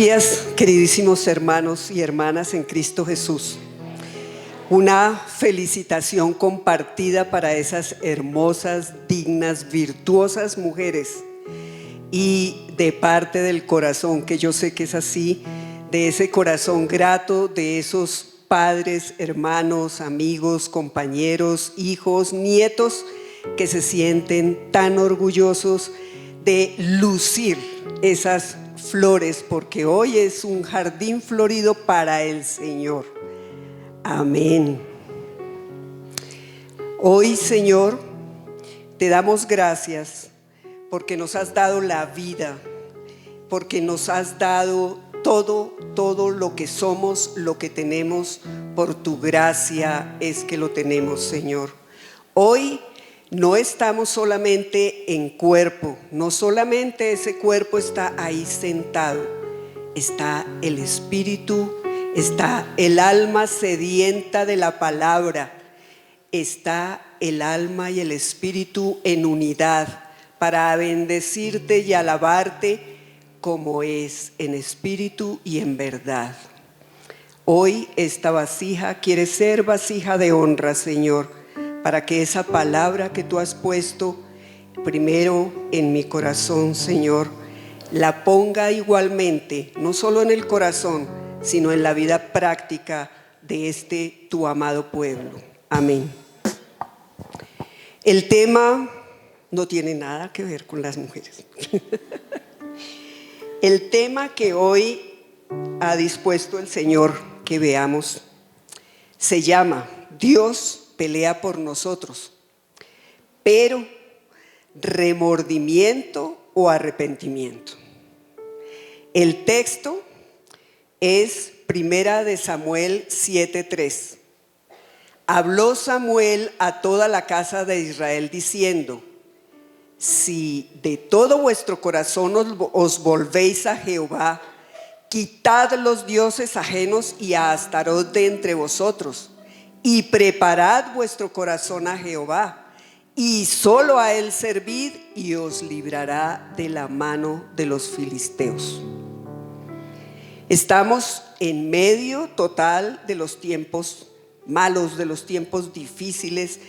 días, queridísimos hermanos y hermanas en Cristo Jesús. Una felicitación compartida para esas hermosas, dignas, virtuosas mujeres. Y de parte del corazón, que yo sé que es así, de ese corazón grato, de esos padres, hermanos, amigos, compañeros, hijos, nietos, que se sienten tan orgullosos de lucir esas flores, porque hoy es un jardín florido para el Señor. Amén. Hoy, Señor, te damos gracias porque nos has dado la vida, porque nos has dado todo lo que somos, lo que tenemos. Por tu gracia es que lo tenemos, Señor. Hoy no estamos solamente en cuerpo, no solamente ese cuerpo está ahí sentado, está el espíritu, está el alma sedienta de la palabra, está el alma y el espíritu en unidad para bendecirte y alabarte como es en espíritu y en verdad. Hoy esta vasija quiere ser vasija de honra, Señor, para que esa palabra que tú has puesto primero en mi corazón, Señor, la ponga igualmente, no solo en el corazón, sino en la vida práctica de este tu amado pueblo. Amén. El tema no tiene nada que ver con las mujeres. El tema que hoy ha dispuesto el Señor que veamos se llama Dios pelea por nosotros, pero remordimiento o arrepentimiento. El texto es Primera de Samuel 7:3. Habló Samuel a toda la casa de Israel diciendo: si de todo vuestro corazón os volvéis a Jehová, quitad los dioses ajenos y a Astarot de entre vosotros, y preparad vuestro corazón a Jehová, y solo a él servid, y os librará de la mano de los filisteos. Estamos en medio total de los tiempos malos, de los tiempos difíciles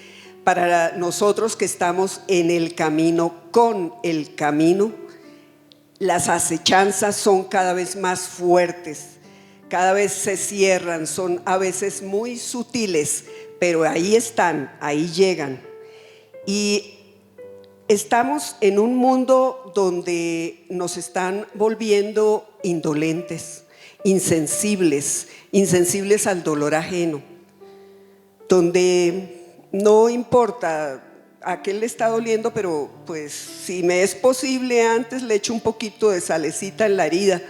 para nosotros que estamos en el camino, con el camino. Las acechanzas son cada vez más fuertes, cada vez se cierran, son a veces muy sutiles, pero ahí están, ahí llegan. Y estamos en un mundo donde nos están volviendo indolentes, insensibles al dolor ajeno, donde no importa a qué le está doliendo, pero pues si me es posible antes le echo un poquito de salecita en la herida,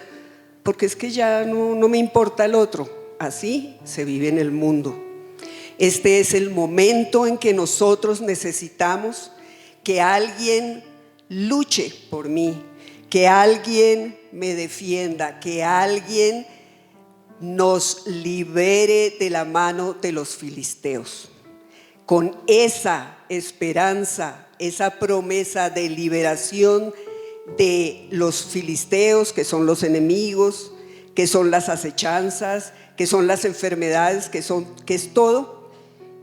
porque es que ya no me importa el otro. Así se vive en el mundo. Este es el momento en que nosotros necesitamos que alguien luche por mí, que alguien me defienda, que alguien nos libere de la mano de los filisteos. Con esa esperanza, esa promesa de liberación de los filisteos, que son los enemigos, que son las acechanzas, que son las enfermedades, que es todo,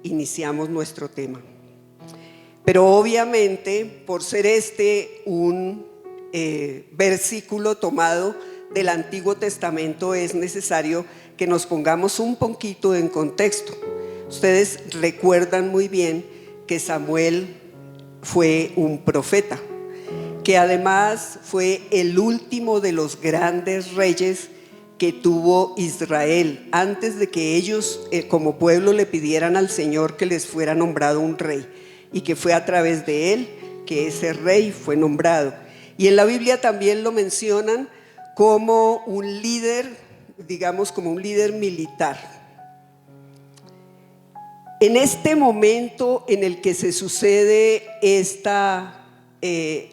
iniciamos nuestro tema. Pero obviamente, por ser este un versículo tomado del Antiguo Testamento, es necesario que nos pongamos un poquito en contexto. Ustedes recuerdan muy bien que Samuel fue un profeta, que además fue el último de los grandes reyes que tuvo Israel, antes de que ellos como pueblo le pidieran al Señor que les fuera nombrado un rey, y que fue a través de él que ese rey fue nombrado. Y en la Biblia también lo mencionan como un líder, digamos como un líder militar. En este momento en el que se sucede esta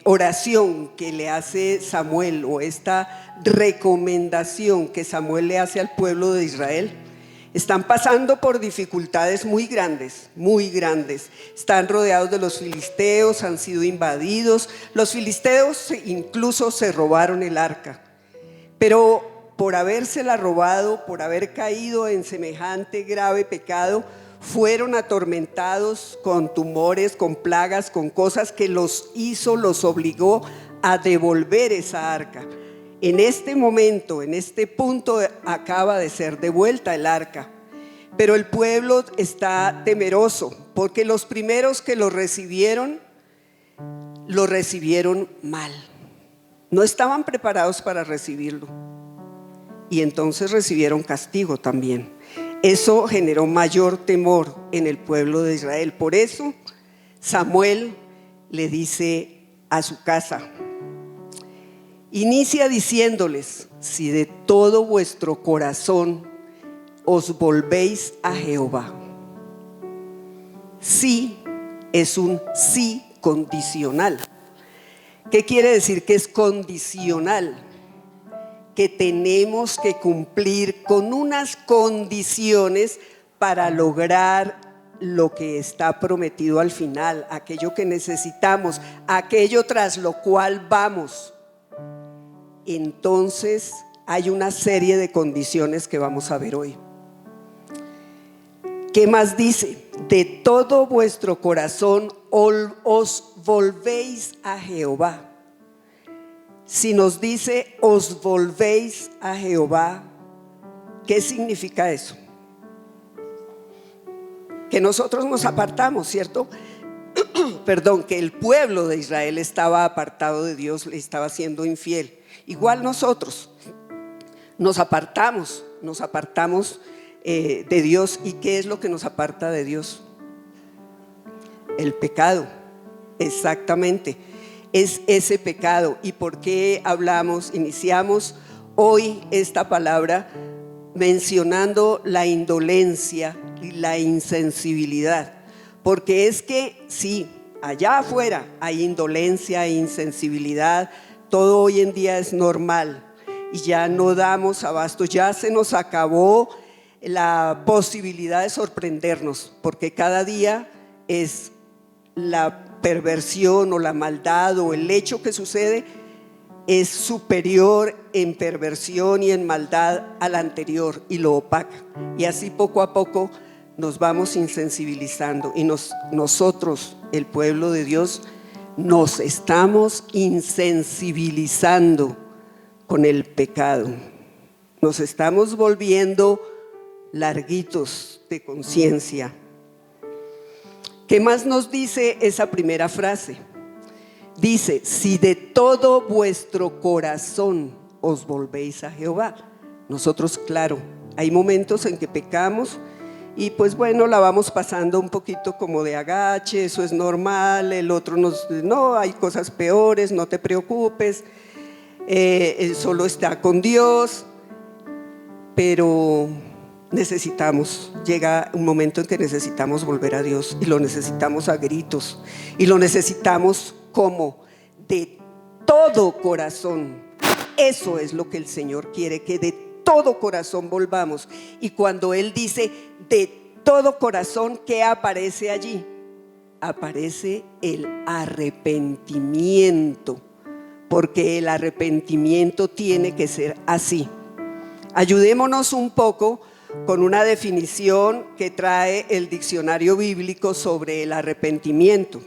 oración que le hace Samuel, o esta recomendación que Samuel le hace al pueblo de Israel, están pasando por dificultades muy grandes, muy grandes. Están rodeados de los filisteos, han sido invadidos. Los filisteos incluso se robaron el arca. Pero por habérsela robado, por haber caído en semejante grave pecado, fueron atormentados con tumores, con plagas, con cosas que los obligó a devolver esa arca. En este momento, en este punto, acaba de ser devuelta el arca. Pero el pueblo está temeroso, porque los primeros que lo recibieron mal. No estaban preparados para recibirlo. Y entonces recibieron castigo también. Eso generó mayor temor en el pueblo de Israel. Por eso Samuel le dice a su casa, inicia diciéndoles: si de todo vuestro corazón os volvéis a Jehová. Sí es un sí condicional. ¿Qué quiere decir que es condicional? Que tenemos que cumplir con unas condiciones para lograr lo que está prometido al final, aquello que necesitamos, aquello tras lo cual vamos. Entonces hay una serie de condiciones que vamos a ver hoy. ¿Qué más dice? De todo vuestro corazón os volvéis a Jehová. Si nos dice os volvéis a Jehová, ¿qué significa eso? Que nosotros nos apartamos, ¿cierto? Perdón, que el pueblo de Israel estaba apartado de Dios, le estaba siendo infiel. Igual nosotros nos apartamos de Dios. ¿Y qué es lo que nos aparta de Dios? El pecado, exactamente. Es ese pecado. ¿Y por qué iniciamos hoy esta palabra mencionando la indolencia y la insensibilidad? Porque es que sí, allá afuera hay indolencia e insensibilidad, todo hoy en día es normal y ya no damos abasto, ya se nos acabó la posibilidad de sorprendernos, porque cada día es la perversión o la maldad o el hecho que sucede es superior en perversión y en maldad al anterior y lo opaca, y así poco a poco nos vamos insensibilizando y nosotros, el pueblo de Dios, nos estamos insensibilizando con el pecado, nos estamos volviendo larguitos de conciencia. ¿Qué más nos dice esa primera frase? Dice: si de todo vuestro corazón os volvéis a Jehová. Nosotros, claro, hay momentos en que pecamos y pues bueno, la vamos pasando un poquito como de agache, eso es normal, el otro no, hay cosas peores, no te preocupes, él solo está con Dios. Pero llega un momento en que necesitamos volver a Dios, y lo necesitamos a gritos, y lo necesitamos como de todo corazón. Eso es lo que el Señor quiere, que de todo corazón volvamos. Y cuando Él dice de todo corazón, ¿qué aparece allí? Aparece el arrepentimiento, porque el arrepentimiento tiene que ser así. Ayudémonos un poco con una definición que trae el diccionario bíblico sobre el arrepentimiento.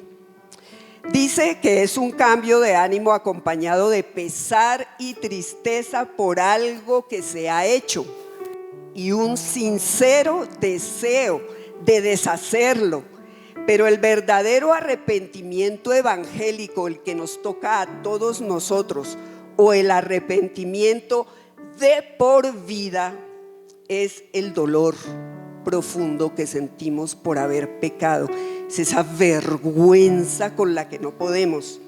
Dice que es un cambio de ánimo acompañado de pesar y tristeza por algo que se ha hecho y un sincero deseo de deshacerlo. Pero el verdadero arrepentimiento evangélico, el que nos toca a todos nosotros, o el arrepentimiento de por vida, es el dolor profundo que sentimos por haber pecado. Es esa vergüenza con la que no podemos.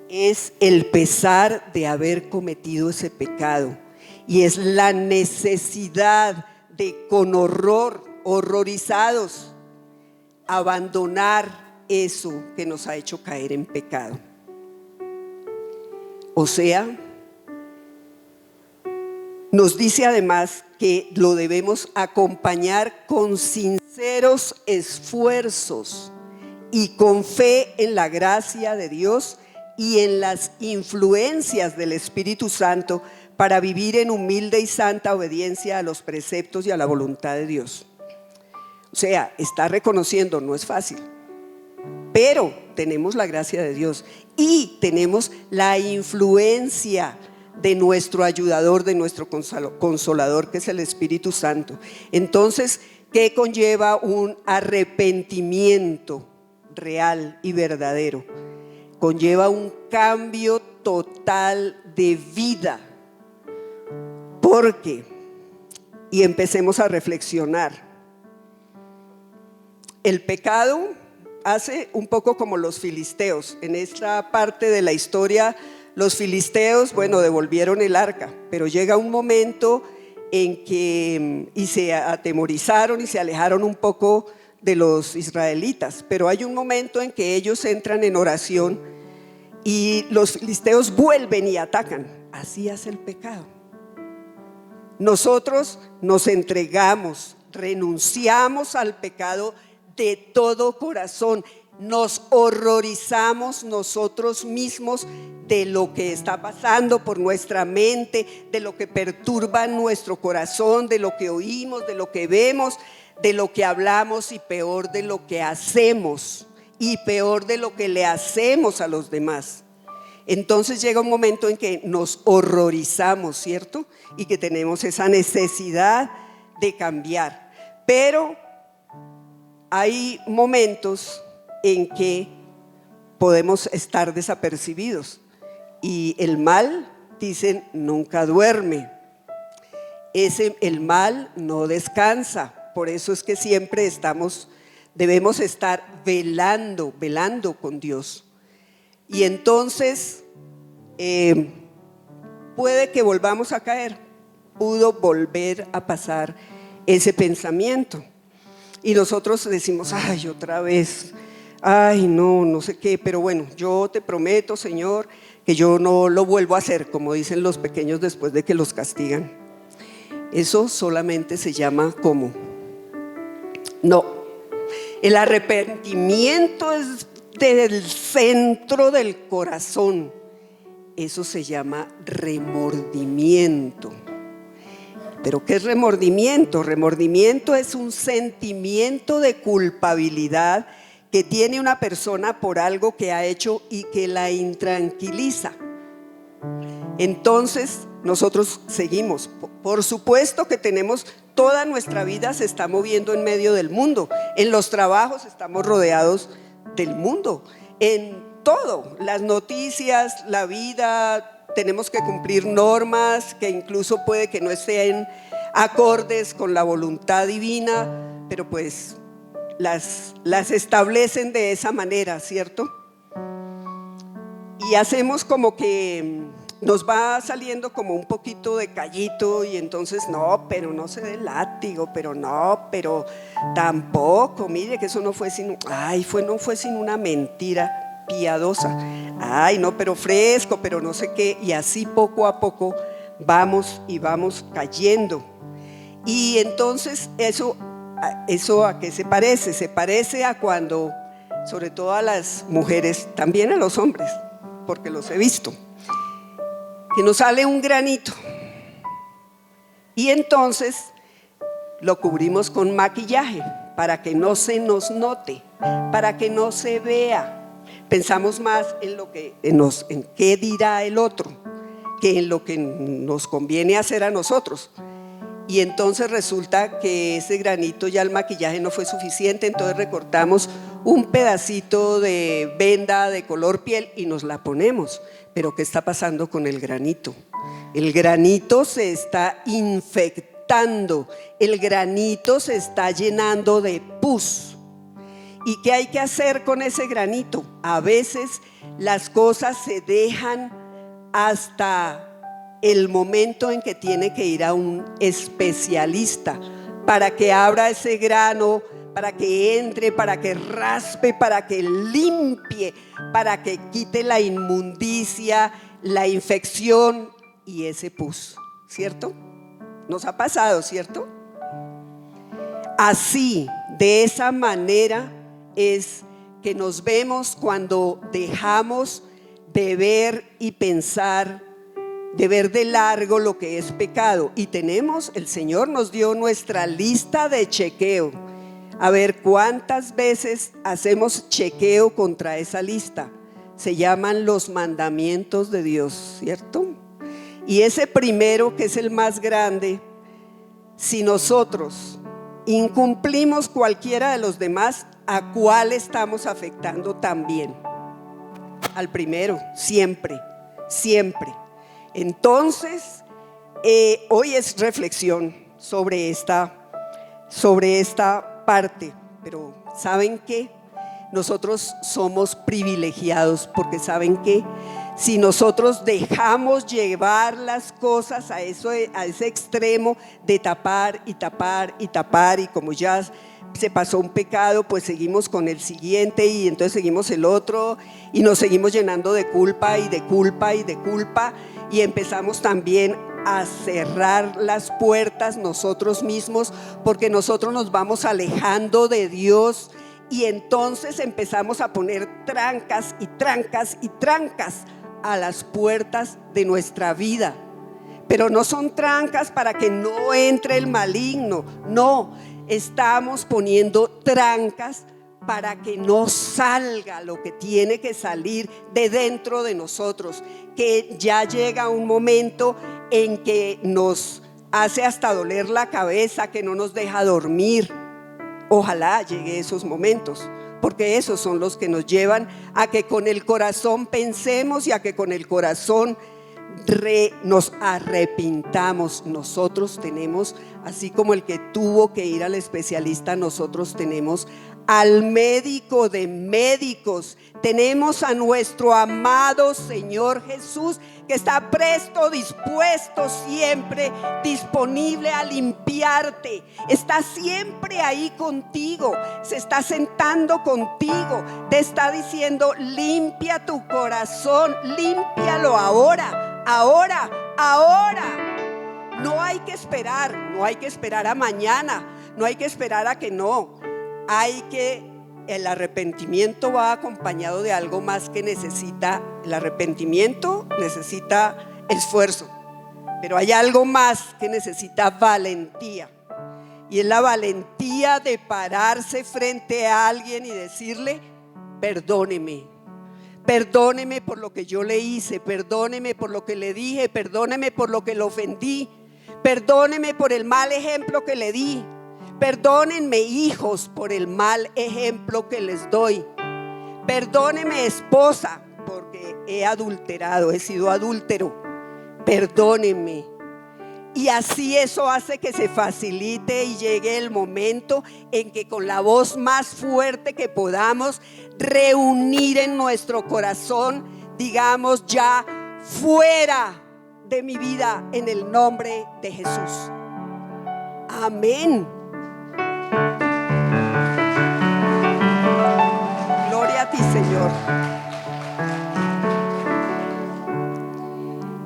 Es el pesar de haber cometido ese pecado. Y es la necesidad de, con horror, horrorizados, abandonar eso que nos ha hecho caer en pecado. O sea, nos dice además que lo debemos acompañar con sinceros esfuerzos y con fe en la gracia de Dios y en las influencias del Espíritu Santo para vivir en humilde y santa obediencia a los preceptos y a la voluntad de Dios. O sea, está reconociendo, no es fácil, pero tenemos la gracia de Dios y tenemos la influencia de nuestro ayudador, de nuestro consolador, que es el Espíritu Santo. Entonces, ¿qué conlleva un arrepentimiento real y verdadero? Conlleva un cambio total de vida. ¿Por qué? Y empecemos a reflexionar. El pecado hace un poco como los filisteos. En esta parte de la historia, los filisteos, bueno, devolvieron el arca, pero llega un momento en que y se atemorizaron y se alejaron un poco de los israelitas, pero hay un momento en que ellos entran en oración y los filisteos vuelven y atacan. Así hace el pecado. Nosotros nos entregamos, renunciamos al pecado de todo corazón, nos horrorizamos nosotros mismos de lo que está pasando por nuestra mente, de lo que perturba nuestro corazón, de lo que oímos, de lo que vemos, de lo que hablamos y peor de lo que hacemos y peor de lo que le hacemos a los demás. Entonces llega un momento en que nos horrorizamos, ¿cierto? Y que tenemos esa necesidad de cambiar. Pero hay momentos en que podemos estar desapercibidos y el mal, dicen, nunca duerme. El mal no descansa. Por eso es que siempre debemos estar velando con Dios. Y entonces puede que volvamos a caer, pudo volver a pasar ese pensamiento. Y nosotros decimos, ay, otra vez, ay, no sé qué, pero bueno, yo te prometo, Señor, que yo no lo vuelvo a hacer, como dicen los pequeños después de que los castigan. Eso solamente se llama ¿cómo? No, el arrepentimiento es del centro del corazón. Eso se llama remordimiento. ¿Pero qué es remordimiento? Remordimiento es un sentimiento de culpabilidad que tiene una persona por algo que ha hecho y que la intranquiliza. Entonces nosotros seguimos. Por supuesto que tenemos, toda nuestra vida se está moviendo en medio del mundo. En los trabajos estamos rodeados del mundo. En todo, las noticias, la vida, tenemos que cumplir normas que incluso puede que no estén acordes con la voluntad divina, pero pues las establecen de esa manera, ¿cierto? Y hacemos como que nos va saliendo como un poquito de callito y entonces no, pero no se dé látigo, pero no, pero tampoco, mire que eso no fue sino, no fue sino una mentira piadosa, ay no, pero fresco, pero no sé qué, y así poco a poco vamos cayendo. Y entonces eso ¿a qué se parece? Se parece a cuando, sobre todo a las mujeres, también a los hombres, porque los he visto, que nos sale un granito y entonces lo cubrimos con maquillaje para que no se nos note, para que no se vea. Pensamos más en qué dirá el otro que en lo que nos conviene hacer a nosotros. Y entonces resulta que ese granito, ya el maquillaje no fue suficiente, entonces recortamos un pedacito de venda de color piel y nos la ponemos. Pero ¿qué está pasando con el granito? El granito se está infectando, el granito se está llenando de pus. ¿Y qué hay que hacer con ese granito? A veces las cosas se dejan hasta el momento en que tiene que ir a un especialista para que abra ese grano, para que entre, para que raspe, para que limpie, para que quite la inmundicia, la infección y ese pus, ¿cierto? Nos ha pasado, ¿cierto? Así, de esa manera es que nos vemos cuando dejamos de ver y pensar de ver de largo lo que es pecado. Y el Señor nos dio nuestra lista de chequeo. A ver cuántas veces hacemos chequeo contra esa lista. Se llaman los mandamientos de Dios, ¿cierto? Y ese primero, que es el más grande, si nosotros incumplimos cualquiera de los demás, ¿a cuál estamos afectando también? Al primero, siempre, siempre. Entonces, hoy es reflexión sobre esta parte, pero ¿saben qué? Nosotros somos privilegiados, porque ¿saben qué? Si nosotros dejamos llevar las cosas a ese extremo de tapar y tapar y tapar, y como ya se pasó un pecado, pues seguimos con el siguiente, y entonces seguimos el otro, y nos seguimos llenando de culpa y de culpa y de culpa, y empezamos también a cerrar las puertas nosotros mismos, porque nosotros nos vamos alejando de Dios, y entonces empezamos a poner trancas y trancas y trancas a las puertas de nuestra vida. Pero no son trancas para que no entre el maligno, no, estamos poniendo trancas para que no salga lo que tiene que salir de dentro de nosotros, que ya llega un momento en que nos hace hasta doler la cabeza, que no nos deja dormir. Ojalá llegue esos momentos, porque esos son los que nos llevan a que con el corazón pensemos y a que con el corazón nos arrepintamos. Nosotros tenemos, así como el que tuvo que ir al especialista, nosotros tenemos al médico de médicos, tenemos a nuestro amado Señor Jesús, que está presto, dispuesto, siempre disponible a limpiarte. Está siempre ahí contigo, se está sentando contigo, te está diciendo: limpia tu corazón, límpialo ahora, ahora, ahora. No hay que esperar, no hay que esperar a mañana, no hay que esperar a que no. El arrepentimiento va acompañado de algo más que necesita. El arrepentimiento necesita esfuerzo, pero hay algo más que necesita valentía, y es la valentía de pararse frente a alguien y decirle: perdóneme, perdóneme por lo que yo le hice, perdóneme por lo que le dije, perdóneme por lo que le ofendí, perdóneme por el mal ejemplo que le di. Perdónenme, hijos, por el mal ejemplo que les doy. Perdóneme, esposa, porque he adulterado, he sido adúltero. Perdónenme. Y así eso hace que se facilite y llegue el momento en que con la voz más fuerte que podamos reunir en nuestro corazón, digamos: ya, fuera de mi vida, en el nombre de Jesús. Amén. Gloria a ti, Señor.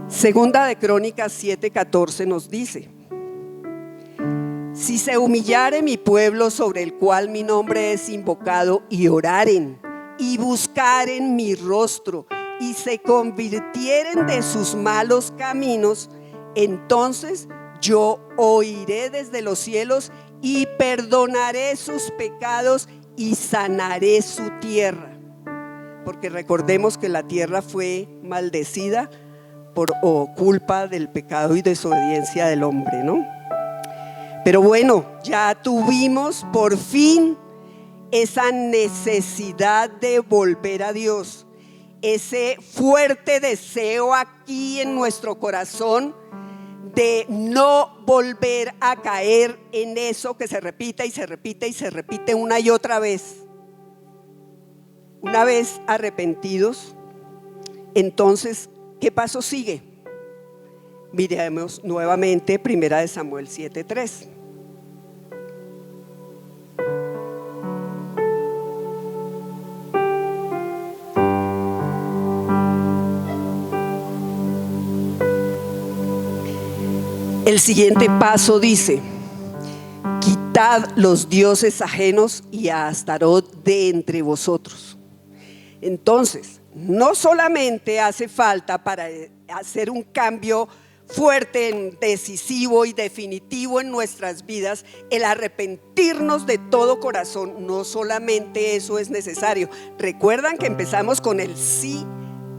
Segunda de Crónicas 7:14 nos dice: si se humillare mi pueblo, sobre el cual mi nombre es invocado, y oraren y buscaren mi rostro, y se convirtieren de sus malos caminos, entonces yo oiré desde los cielos y perdonaré sus pecados y sanaré su tierra. Porque recordemos que la tierra fue maldecida por culpa del pecado y desobediencia del hombre, ¿no? Pero bueno, ya tuvimos por fin esa necesidad de volver a Dios, ese fuerte deseo aquí en nuestro corazón de no volver a caer en eso que se repite y se repite y se repite una y otra vez. Una vez arrepentidos, entonces, ¿qué paso sigue? Miremos nuevamente 1 Samuel 7:3. El siguiente paso dice: quitad los dioses ajenos y a Astarot de entre vosotros. Entonces, no solamente hace falta para hacer un cambio fuerte, decisivo y definitivo en nuestras vidas, el arrepentirnos de todo corazón, no solamente eso es necesario. Recuerdan que empezamos con el sí,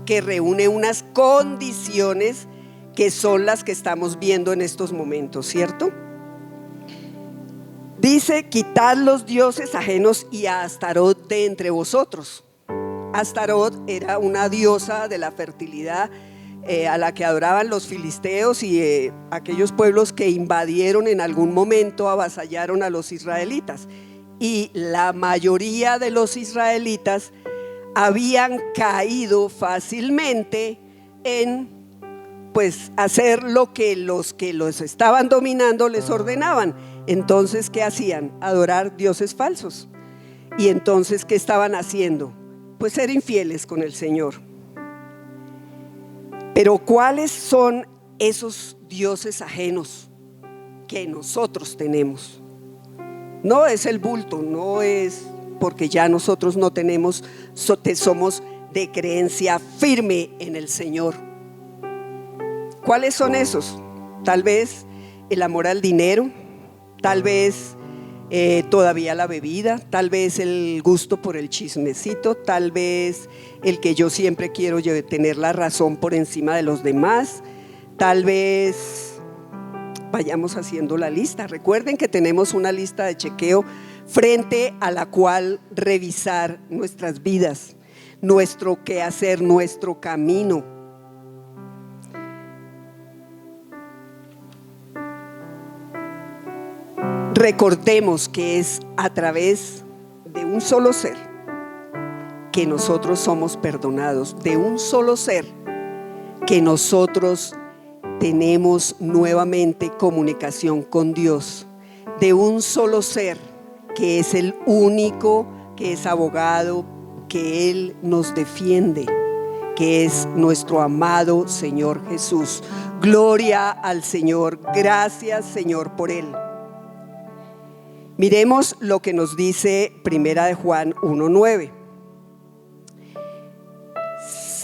que reúne unas condiciones que son las que estamos viendo en estos momentos, ¿cierto? Dice: quitad los dioses ajenos y a Astarot de entre vosotros. Astarot era una diosa de la fertilidad, a la que adoraban los filisteos y aquellos pueblos que invadieron en algún momento, avasallaron a los israelitas. Y la mayoría de los israelitas habían caído fácilmente en hacer lo que los estaban dominando les ordenaban. Entonces, ¿qué hacían? Adorar dioses falsos. Y entonces, ¿qué estaban haciendo? Pues ser infieles con el Señor. Pero ¿cuáles son esos dioses ajenos que nosotros tenemos? No es el bulto, no es porque ya nosotros no tenemos, somos de creencia firme en el Señor. ¿Cuáles son esos? Tal vez el amor al dinero, tal vez todavía la bebida, tal vez el gusto por el chismecito, tal vez el que yo siempre quiero tener la razón por encima de los demás, tal vez vayamos haciendo la lista. Recuerden que tenemos una lista de chequeo frente a la cual revisar nuestras vidas, nuestro quehacer, nuestro camino. Recordemos que es a través de un solo ser que nosotros somos perdonados, de un solo ser que nosotros tenemos nuevamente comunicación con Dios, de un solo ser que es el único que es abogado, que Él nos defiende, que es nuestro amado Señor Jesús. Gloria al Señor, gracias Señor por Él. Miremos lo que nos dice Primera de Juan 1:9.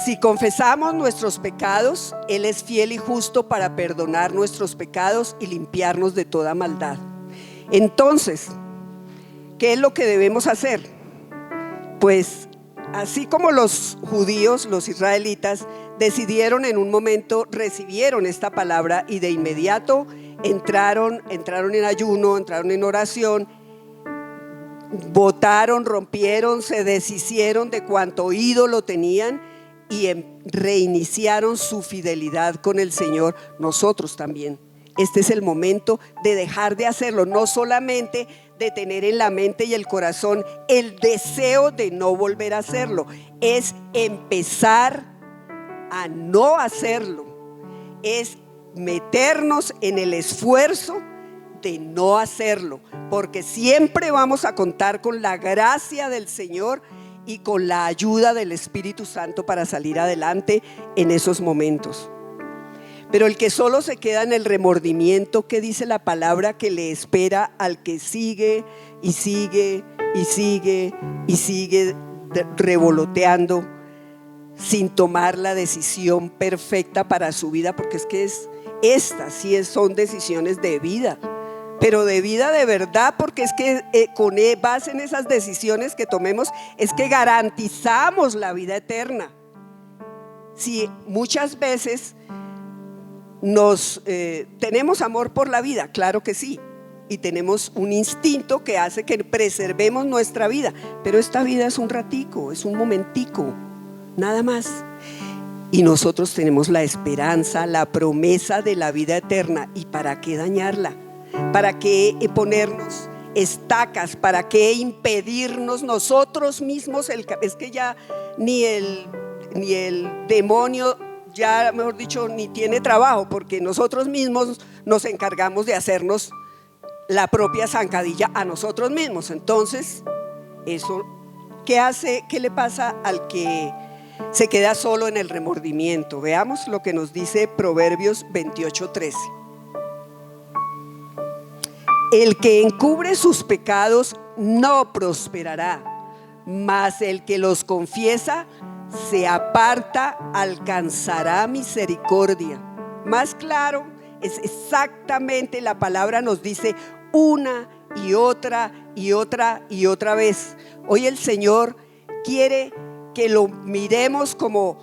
Si confesamos nuestros pecados, Él es fiel y justo para perdonar nuestros pecados y limpiarnos de toda maldad. Entonces, ¿qué es lo que debemos hacer? Pues así como los judíos, los israelitas, decidieron en un momento, recibieron esta palabra y de inmediato entraron en ayuno, entraron en oración, votaron, rompieron, se deshicieron de cuanto ídolo tenían y reiniciaron su fidelidad con el Señor. Nosotros también, este es el momento de dejar de hacerlo, no solamente de tener en la mente y el corazón el deseo de no volver a hacerlo, es empezar a no hacerlo, es meternos en el esfuerzo de no hacerlo, porque siempre vamos a contar con la gracia del Señor y con la ayuda del Espíritu Santo para salir adelante en esos momentos. Pero el que solo se queda en el remordimiento, ¿qué dice la palabra? Que le espera al que sigue y sigue y sigue y sigue revoloteando sin tomar la decisión perfecta para su vida, porque es que estas sí son decisiones de vida, pero de vida de verdad, porque es que con base en esas decisiones que tomemos es que garantizamos la vida eterna. Si muchas veces tenemos amor por la vida, claro que sí, y tenemos un instinto que hace que preservemos nuestra vida, pero esta vida es un ratico, es un momentico, nada más. Y nosotros tenemos la esperanza, la promesa de la vida eterna. ¿Y para qué dañarla? ¿Para qué ponernos estacas? ¿Para qué impedirnos nosotros mismos? Es que ya ni el demonio, ya mejor dicho, ni tiene trabajo, porque nosotros mismos nos encargamos de hacernos la propia zancadilla a nosotros mismos. Entonces, eso, ¿qué hace? ¿Qué le pasa al que se queda solo en el remordimiento? Veamos lo que nos dice Proverbios 28:13. El que encubre sus pecados no prosperará, mas el que los confiesa se aparta, alcanzará misericordia. Más claro, es exactamente, la palabra nos dice una y otra y otra y otra vez. Hoy el Señor quiere que lo miremos como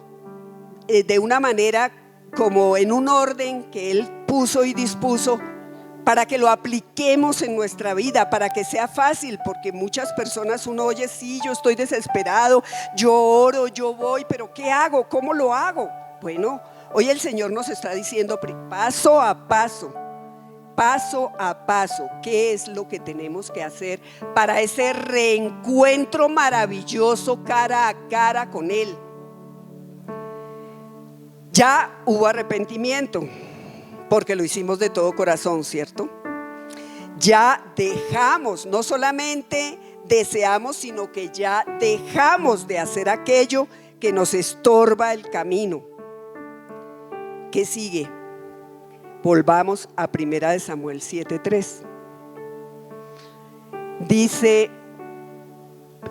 de una manera, como en un orden que Él puso y dispuso, para que lo apliquemos en nuestra vida, para que sea fácil, porque muchas personas uno oye, sí, yo estoy desesperado, yo oro, yo voy, pero ¿qué hago? ¿Cómo lo hago? Bueno, hoy el Señor nos está diciendo paso a paso, qué es lo que tenemos que hacer para ese reencuentro maravilloso cara a cara con Él. Ya hubo arrepentimiento, porque lo hicimos de todo corazón, ¿cierto? Ya dejamos, no solamente deseamos, sino que ya dejamos de hacer aquello que nos estorba el camino. ¿Qué sigue? Volvamos a 1 Samuel 7:3. Dice: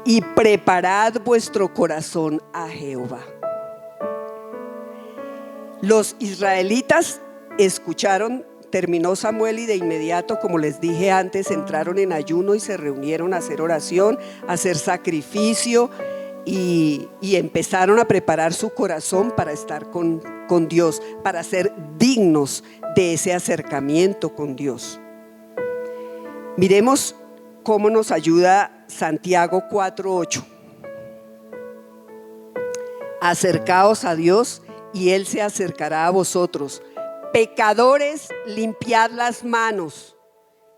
y preparad vuestro corazón a Jehová. Los israelitas escucharon, terminó Samuel y de inmediato, como les dije antes, entraron en ayuno y se reunieron a hacer oración, a hacer sacrificio y empezaron a preparar su corazón para estar con Dios, para ser dignos de ese acercamiento con Dios. Miremos cómo nos ayuda Santiago 4:8. Acercaos a Dios y Él se acercará a vosotros. Pecadores, limpiad las manos,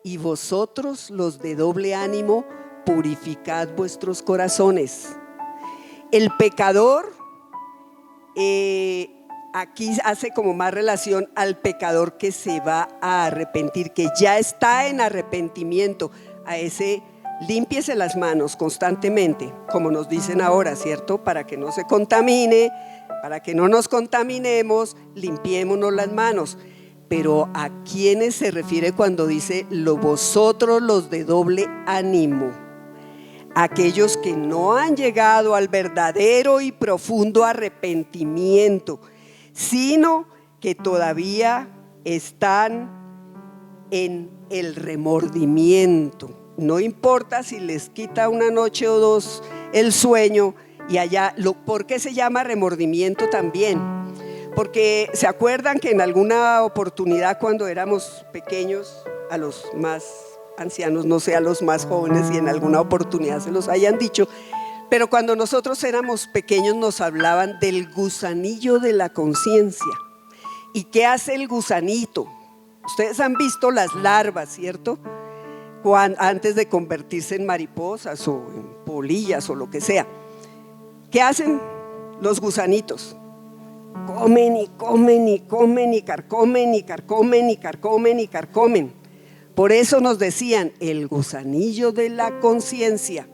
y vosotros, los de doble ánimo, purificad vuestros corazones. El pecador, aquí hace como más relación al pecador que se va a arrepentir, que ya está en arrepentimiento. A ese, límpiese las manos constantemente, como nos dicen ahora, ¿cierto? Para que no se contamine. Para que no nos contaminemos, limpiémonos las manos. Pero ¿a quiénes se refiere cuando dice vosotros, los de doble ánimo? Aquellos que no han llegado al verdadero y profundo arrepentimiento, sino que todavía están en el remordimiento. No importa si les quita una noche o dos el sueño. Y allá, ¿por qué se llama remordimiento también? Porque se acuerdan que en alguna oportunidad, cuando éramos pequeños, a los más ancianos, no sé, a los más jóvenes, y en alguna oportunidad se los hayan dicho, pero cuando nosotros éramos pequeños nos hablaban del gusanillo de la conciencia. ¿Y qué hace el gusanito? Ustedes han visto las larvas, ¿cierto? Antes de convertirse en mariposas o en polillas o lo que sea. ¿Qué hacen los gusanitos? Comen y comen y comen y carcomen y carcomen y carcomen y carcomen. Por eso nos decían el gusanillo de la conciencia.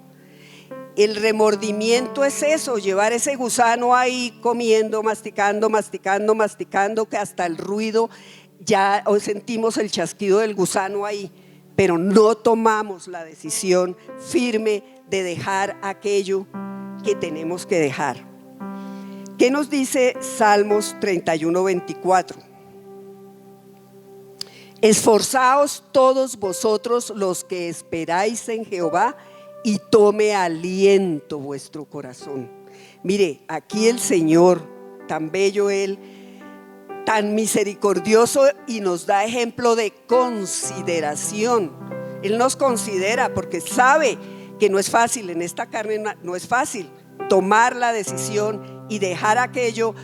El remordimiento es eso, llevar ese gusano ahí comiendo, masticando, masticando, masticando, que hasta el ruido ya sentimos el chasquido del gusano ahí, pero no tomamos la decisión firme de dejar aquello que tenemos que dejar. ¿Qué nos dice Salmos 31:24? Esforzaos todos vosotros los que esperáis en Jehová, y tome aliento vuestro corazón. Mire, aquí el Señor, tan bello Él, tan misericordioso, y nos da ejemplo de consideración. Él nos considera porque sabe que no es fácil, en esta carne no es fácil tomar la decisión y dejar aquello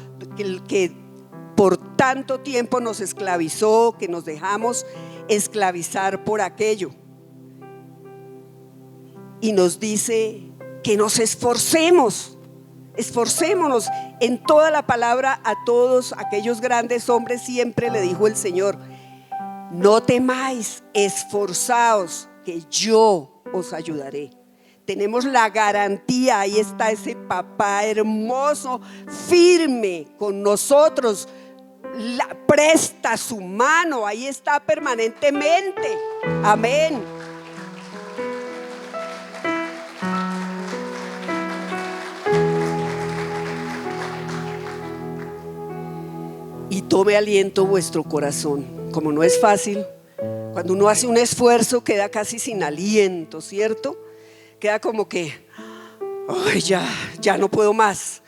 que por tanto tiempo nos esclavizó, que nos dejamos esclavizar por aquello. Y nos dice que nos esforcémonos en toda la palabra. A todos aquellos grandes hombres siempre le dijo el Señor: no temáis, esforzaos, que yo os ayudaré. Tenemos la garantía, ahí está ese papá hermoso, firme con nosotros, presta su mano, ahí está permanentemente. Amén. tome aliento vuestro corazón. Como no es fácil, cuando uno hace un esfuerzo queda casi sin aliento, ¿cierto? Queda como que, ay, ya no puedo más.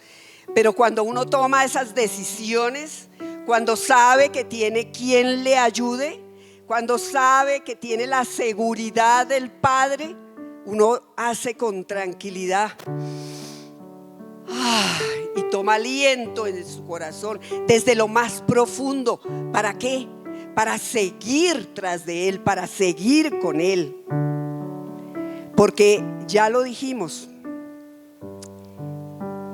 Pero cuando uno toma esas decisiones, cuando sabe que tiene quien le ayude, cuando sabe que tiene la seguridad del Padre, uno hace con tranquilidad y toma aliento en su corazón desde lo más profundo. ¿Para qué? Para seguir tras de Él, para seguir con Él. Porque ya lo dijimos,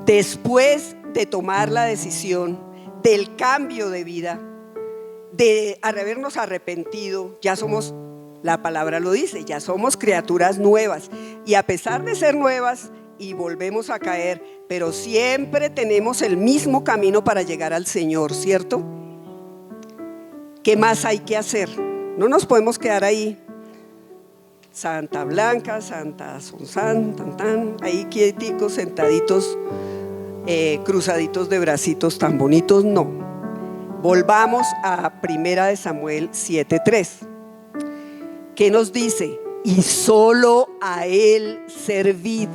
después de tomar la decisión del cambio de vida, de habernos arrepentido, ya somos, la palabra lo dice, ya somos criaturas nuevas. Y a pesar de ser nuevas y volvemos a caer, pero siempre tenemos el mismo camino para llegar al Señor, ¿cierto? ¿Qué más hay que hacer? No nos podemos quedar ahí, Santa Blanca, Santa Sonsan, ahí quieticos, sentaditos, cruzaditos de bracitos tan bonitos, no. Volvamos a 1 Samuel 7:3. ¿Qué nos dice? Y solo a Él servid.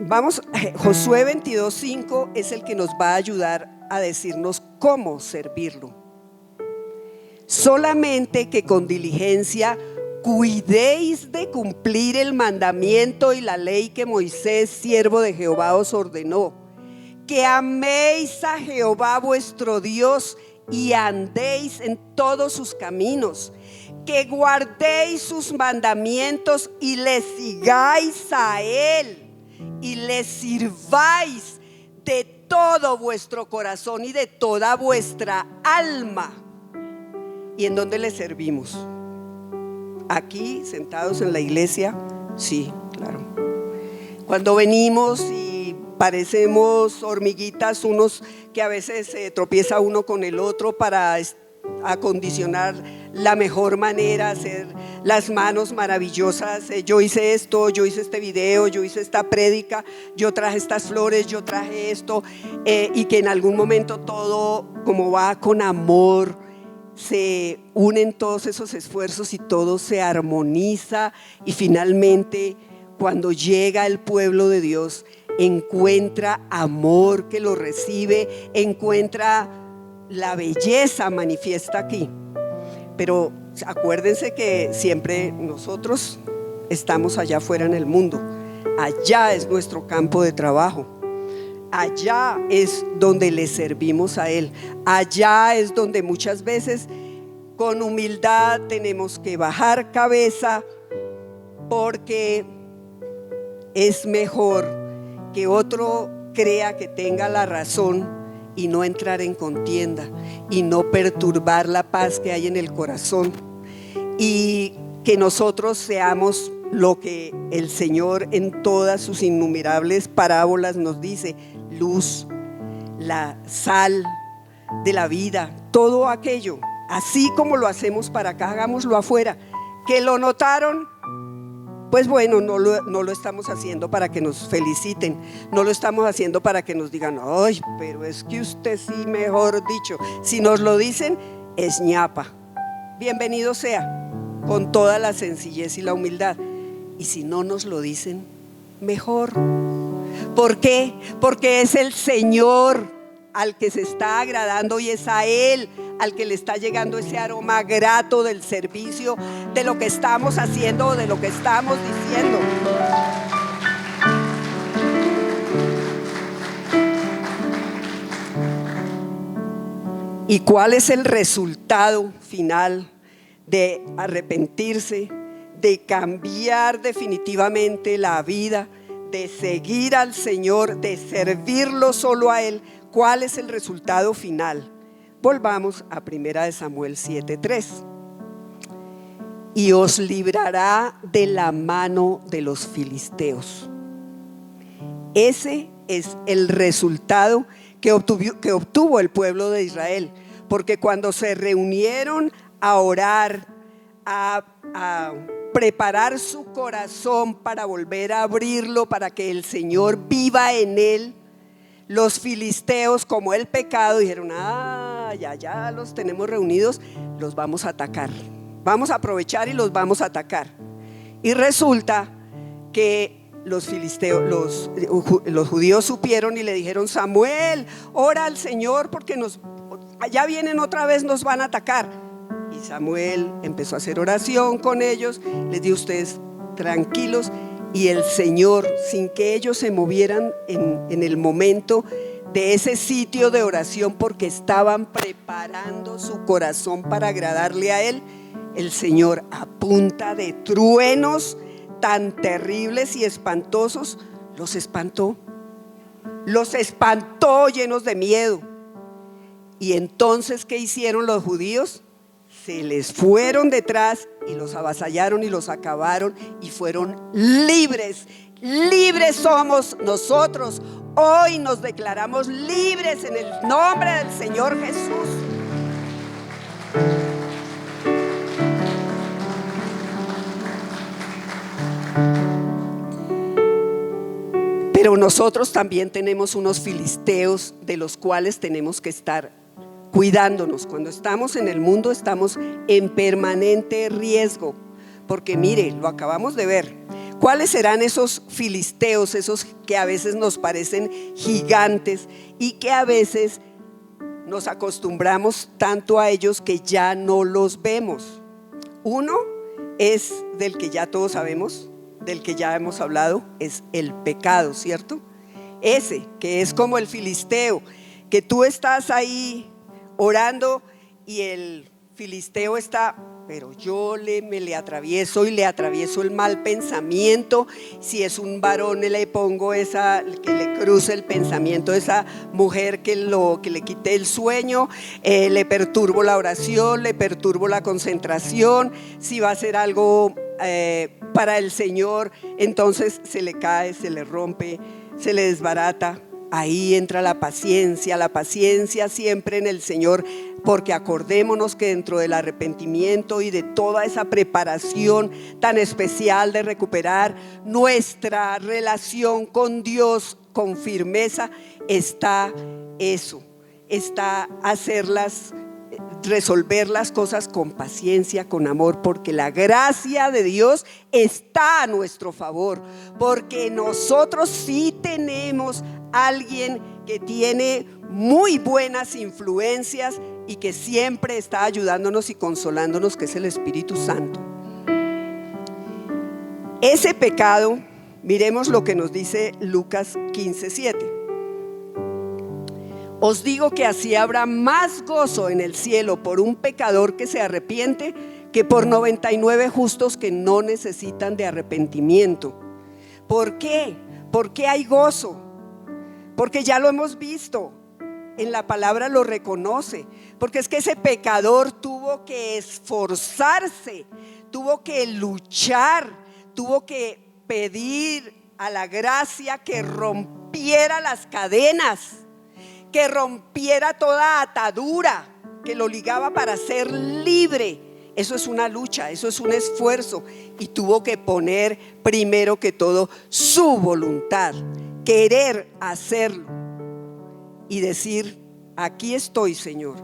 Vamos, Josué 22:5 es el que nos va a ayudar a decirnos cómo servirlo. Solamente que con diligencia cuidéis de cumplir el mandamiento y la ley que Moisés, siervo de Jehová, os ordenó, que améis a Jehová vuestro Dios y andéis en todos sus caminos, que guardéis sus mandamientos y le sigáis a Él y le sirváis de todo vuestro corazón y de toda vuestra alma. ¿Y en dónde le servimos? Aquí, sentados en la iglesia, sí, claro. Cuando venimos y parecemos hormiguitas, unos que a veces se tropieza uno con el otro para acondicionar la mejor manera, hacer las manos maravillosas. Yo hice esto, yo hice este video, yo hice esta prédica, yo traje estas flores, yo traje esto, y que en algún momento todo, como va con amor, se unen todos esos esfuerzos y todo se armoniza, y finalmente cuando llega el pueblo de Dios encuentra amor que lo recibe, encuentra la belleza manifiesta aquí. Pero acuérdense que siempre nosotros estamos allá afuera en el mundo, allá es nuestro campo de trabajo, allá es donde le servimos a Él, allá es donde muchas veces con humildad tenemos que bajar cabeza, porque es mejor que otro crea que tenga la razón y no entrar en contienda y no perturbar la paz que hay en el corazón, y que nosotros seamos lo que el Señor en todas sus innumerables parábolas nos dice: luz, la sal de la vida, todo aquello. Así como lo hacemos para acá, hagámoslo afuera. ¿Que lo notaron? Pues bueno, no lo estamos haciendo para que nos feliciten, no lo estamos haciendo para que nos digan: ay, pero es que usted sí, mejor dicho. Si nos lo dicen, es ñapa. Bienvenido sea, con toda la sencillez y la humildad. Y si no nos lo dicen, mejor. ¿Por qué? Porque es el Señor al que se está agradando, y es a Él al que le está llegando ese aroma grato del servicio, de lo que estamos haciendo o de lo que estamos diciendo. ¿Y cuál es el resultado final de arrepentirse, de cambiar definitivamente la vida, de seguir al Señor, de servirlo solo a Él? ¿Cuál es el resultado final? Volvamos a 1 Samuel 7:3. Y os librará de la mano de los filisteos. Ese es el resultado que obtuvo el pueblo de Israel, porque cuando se reunieron a orar, a preparar su corazón para volver a abrirlo, para que el Señor viva en él, los filisteos, como el pecado, dijeron: ya los tenemos reunidos, los vamos a atacar. Vamos a aprovechar y los vamos a atacar. Y resulta que los filisteos, los judíos supieron y le dijeron: Samuel, ora al Señor porque allá vienen otra vez, nos van a atacar. Y Samuel empezó a hacer oración con ellos, les dijo: ustedes tranquilos. Y el Señor, sin que ellos se movieran en el momento de ese sitio de oración, porque estaban preparando su corazón para agradarle a Él, el Señor, a punta de truenos tan terribles y espantosos, los espantó llenos de miedo. Y entonces, ¿qué hicieron los judíos? Se les fueron detrás y los avasallaron y los acabaron, y fueron libres. Libres somos nosotros. Hoy nos declaramos libres en el nombre del Señor Jesús. Pero nosotros también tenemos unos filisteos de los cuales tenemos que estar cuidándonos. Cuando estamos en el mundo, estamos en permanente riesgo, porque mire, lo acabamos de ver. ¿Cuáles serán esos filisteos, esos que a veces nos parecen gigantes y que a veces nos acostumbramos tanto a ellos que ya no los vemos? Uno es del que ya todos sabemos, del que ya hemos hablado, es el pecado, ¿cierto? Ese que es como el filisteo, que tú estás ahí orando y el filisteo está: pero yo me le atravieso y le atravieso el mal pensamiento. Si es un varón, le pongo que le cruce el pensamiento de esa mujer, que le quite el sueño, le perturbo la oración, le perturbo la concentración. Si va a hacer algo para el Señor, entonces se le cae, se le rompe, se le desbarata. Ahí entra la paciencia siempre en el Señor, porque acordémonos que dentro del arrepentimiento y de toda esa preparación tan especial de recuperar nuestra relación con Dios con firmeza, está eso, está resolver las cosas con paciencia, con amor, porque la gracia de Dios está a nuestro favor, porque nosotros sí tenemos alguien que tiene muy buenas influencias y que siempre está ayudándonos y consolándonos, que es el Espíritu Santo. Ese pecado, miremos lo que nos dice Lucas 15:7. Os digo que así habrá más gozo en el cielo por un pecador que se arrepiente que por 99 justos que no necesitan de arrepentimiento. ¿Por qué? ¿Por qué hay gozo? Porque ya lo hemos visto, en la palabra lo reconoce, porque es que ese pecador tuvo que esforzarse, tuvo que luchar, tuvo que pedir a la gracia que rompiera las cadenas, que rompiera toda atadura que lo ligaba para ser libre. Eso es una lucha, eso es un esfuerzo, y tuvo que poner primero que todo su voluntad, querer hacerlo y decir: aquí estoy, Señor.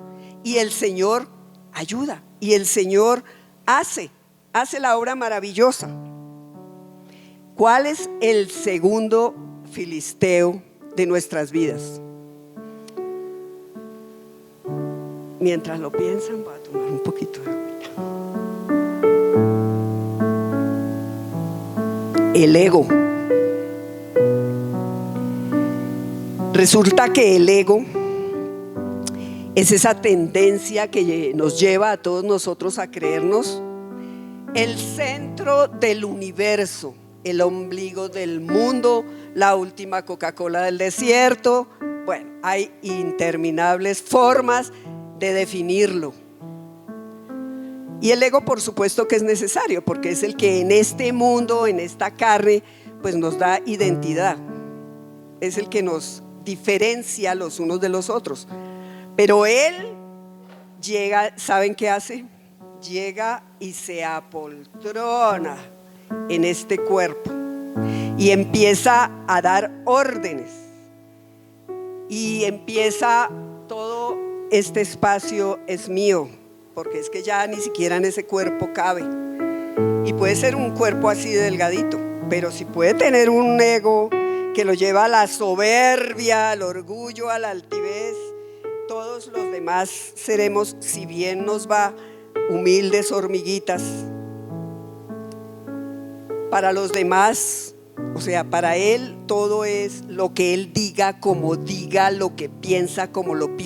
Y el Señor ayuda, y el Señor hace la obra maravillosa. ¿Cuál es el segundo filisteo de nuestras vidas? Mientras lo piensan, voy a tomar un poquito de agüita. El ego. Resulta que el ego es esa tendencia que nos lleva a todos nosotros a creernos el centro del universo, el ombligo del mundo, la última Coca-Cola del desierto. Bueno, hay interminables formas de definirlo. Y el ego, por supuesto que es necesario, porque es el que en este mundo, en esta carne, pues nos da identidad. Es el que nos diferencia los unos de los otros. Pero él llega, ¿saben qué hace? Llega y se apoltrona en este cuerpo y empieza a dar órdenes. y empieza todo este espacio es mío, porque es que ya ni siquiera en ese cuerpo cabe. Y puede ser un cuerpo así delgadito, pero si puede tener un ego que lo lleva a la soberbia, al orgullo, a la altivez, todos los demás seremos, si bien nos va, humildes hormiguitas. Para los demás, o sea, para él todo es lo que él diga, como diga, lo que piensa, como lo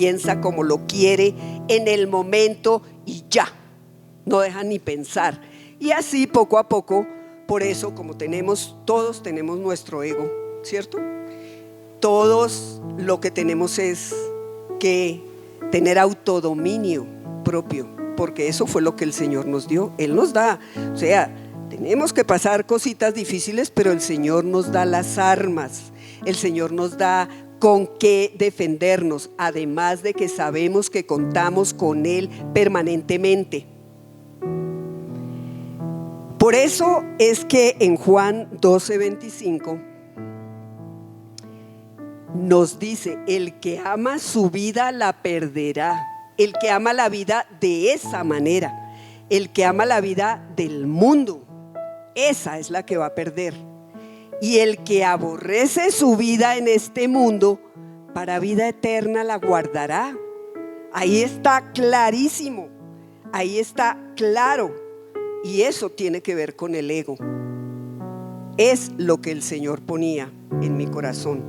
quiere, en el momento y ya. No deja ni pensar. Y así poco a poco, por eso como todos tenemos nuestro ego, ¿cierto? Todos lo que tenemos es que tener autodominio propio, porque eso fue lo que el Señor nos dio. Él nos da, o sea, tenemos que pasar cositas difíciles, pero el Señor nos da las armas, el Señor nos da con qué defendernos, además de que sabemos que contamos con Él permanentemente. Por eso es que en Juan 12:25 nos dice: el que ama su vida la perderá. El que ama la vida de esa manera, el que ama la vida del mundo, esa es la que va a perder. Y el que aborrece su vida en este mundo, para vida eterna la guardará. Ahí está clarísimo, ahí está claro. Y eso tiene que ver con el ego. Es lo que el Señor ponía en mi corazón.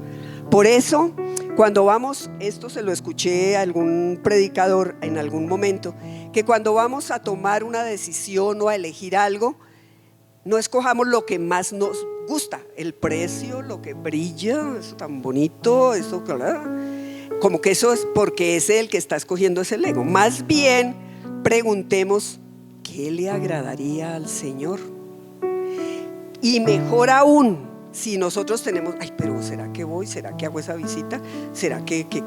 Por eso, cuando vamos, esto se lo escuché a algún predicador en algún momento, que cuando vamos a tomar una decisión o a elegir algo, no escojamos lo que más nos gusta, el precio, lo que brilla, eso tan bonito, eso, como que eso es porque es el que está escogiendo ese ego. Más bien preguntemos: ¿qué le agradaría al Señor? Y mejor aún, si nosotros tenemos, ay, pero ¿será que voy? ¿Será que hago esa visita? ¿Será que qué?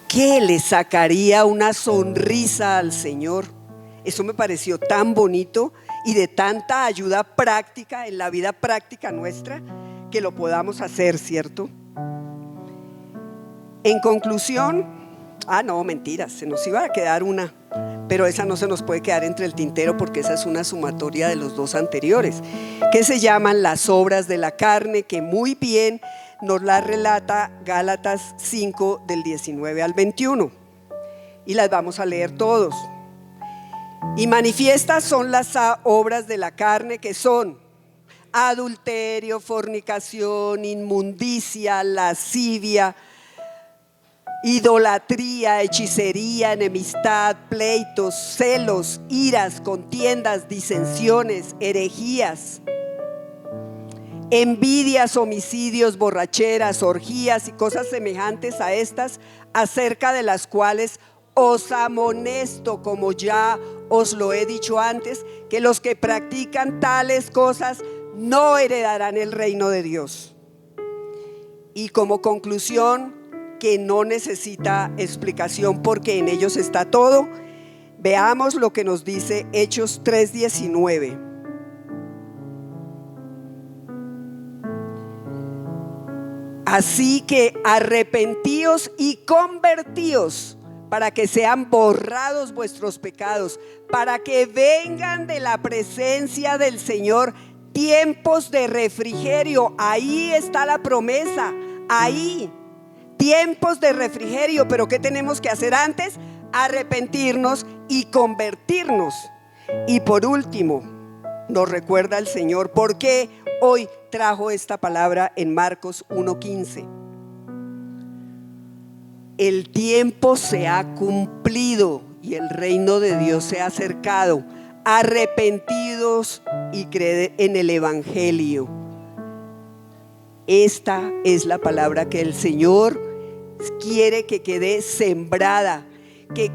¿Qué le sacaría una sonrisa al Señor? Eso me pareció tan bonito y de tanta ayuda práctica en la vida práctica nuestra, que lo podamos hacer, ¿cierto? En conclusión, no, mentiras, se nos iba a quedar una, pero esa no se nos puede quedar entre el tintero, porque esa es una sumatoria de los dos anteriores, que se llaman las obras de la carne, que muy bien nos la relata Gálatas 5 del 19 al 21, y las vamos a leer todos. Y manifiestas son las obras de la carne, que son adulterio, fornicación, inmundicia, lascivia, idolatría, hechicería, enemistad, pleitos, celos, iras, contiendas, disensiones, herejías, envidias, homicidios, borracheras, orgías y cosas semejantes a estas, acerca de las cuales os amonesto, como ya os lo he dicho antes, que los que practican tales cosas no heredarán el reino de Dios. Y como conclusión, que no necesita explicación porque en ellos está todo, veamos lo que nos dice Hechos 3:19. Así que arrepentíos y convertíos, para que sean borrados vuestros pecados, para que vengan de la presencia del Señor tiempos de refrigerio. Ahí está la promesa, ahí, tiempos de refrigerio. Pero ¿qué tenemos que hacer antes? Arrepentirnos y convertirnos. Y por último, nos recuerda el Señor por qué hoy trajo esta palabra en Marcos 1:15. El tiempo se ha cumplido y el reino de Dios se ha acercado. Arrepentidos y creed en el Evangelio. Esta es la palabra que el Señor quiere que quede sembrada, que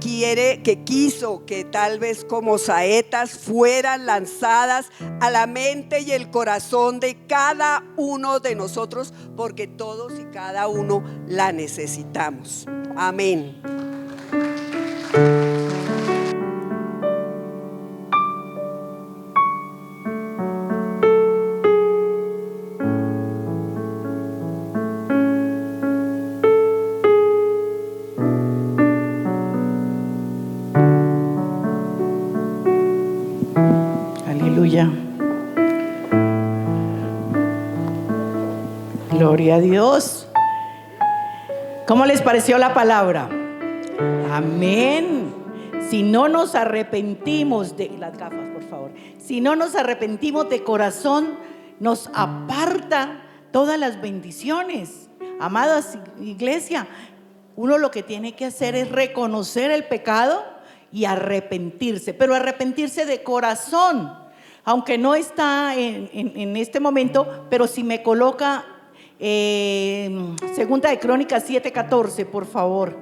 quiso que tal vez como saetas fueran lanzadas a la mente y el corazón de cada uno de nosotros, porque todos y cada uno la necesitamos. Amén. Aleluya. Gloria a Dios. ¿Cómo les pareció la palabra? Amén. Si no nos arrepentimos de las gafas, por favor. Si no nos arrepentimos de corazón, nos aparta todas las bendiciones. Amadas iglesia, uno lo que tiene que hacer es reconocer el pecado y arrepentirse, pero arrepentirse de corazón. Aunque no está en este momento, pero si me coloca Segunda de Crónicas 7:14, por favor.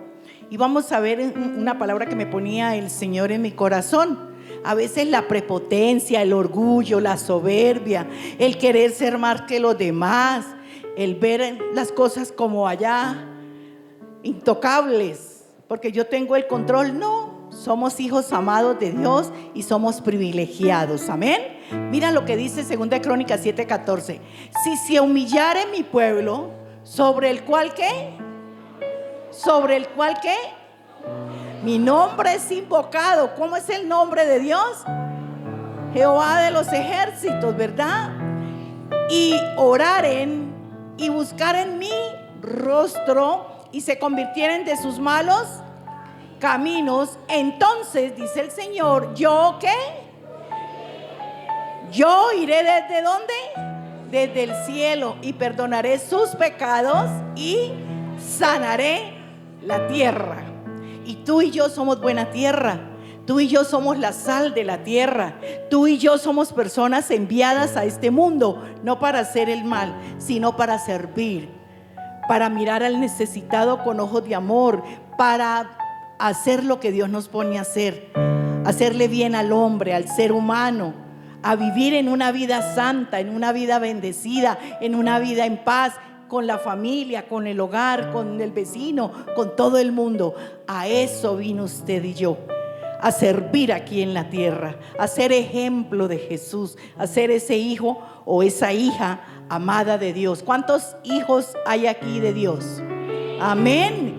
Y vamos a ver una palabra que me ponía el Señor en mi corazón. A veces la prepotencia, el orgullo, la soberbia, el querer ser más que los demás, el ver las cosas como allá, intocables, porque yo tengo el control. No, somos hijos amados de Dios y somos privilegiados. Amén. Mira lo que dice 2 Crónicas 7:14. Si se humillare mi pueblo, sobre el cual ¿qué? Sobre el cual ¿qué? Mi nombre es invocado. ¿Cómo es el nombre de Dios? Jehová de los ejércitos, ¿verdad? Y oraren y buscaren mi rostro y se convirtieren de sus malos caminos, entonces dice el Señor, ¿yo qué? Yo iré ¿desde dónde? Desde el cielo y perdonaré sus pecados y sanaré la tierra. Y tú y yo somos buena tierra. Tú y yo somos la sal de la tierra. Tú y yo somos personas enviadas a este mundo, no para hacer el mal, sino para servir, para mirar al necesitado con ojos de amor, para hacer lo que Dios nos pone a hacer, hacerle bien al hombre, al ser humano, a vivir en una vida santa, en una vida bendecida, en una vida en paz, con la familia, con el hogar, con el vecino, con todo el mundo. A eso vino usted y yo, a servir aquí en la tierra, a ser ejemplo de Jesús, a ser ese hijo o esa hija amada de Dios. ¿Cuántos hijos hay aquí de Dios? Amén.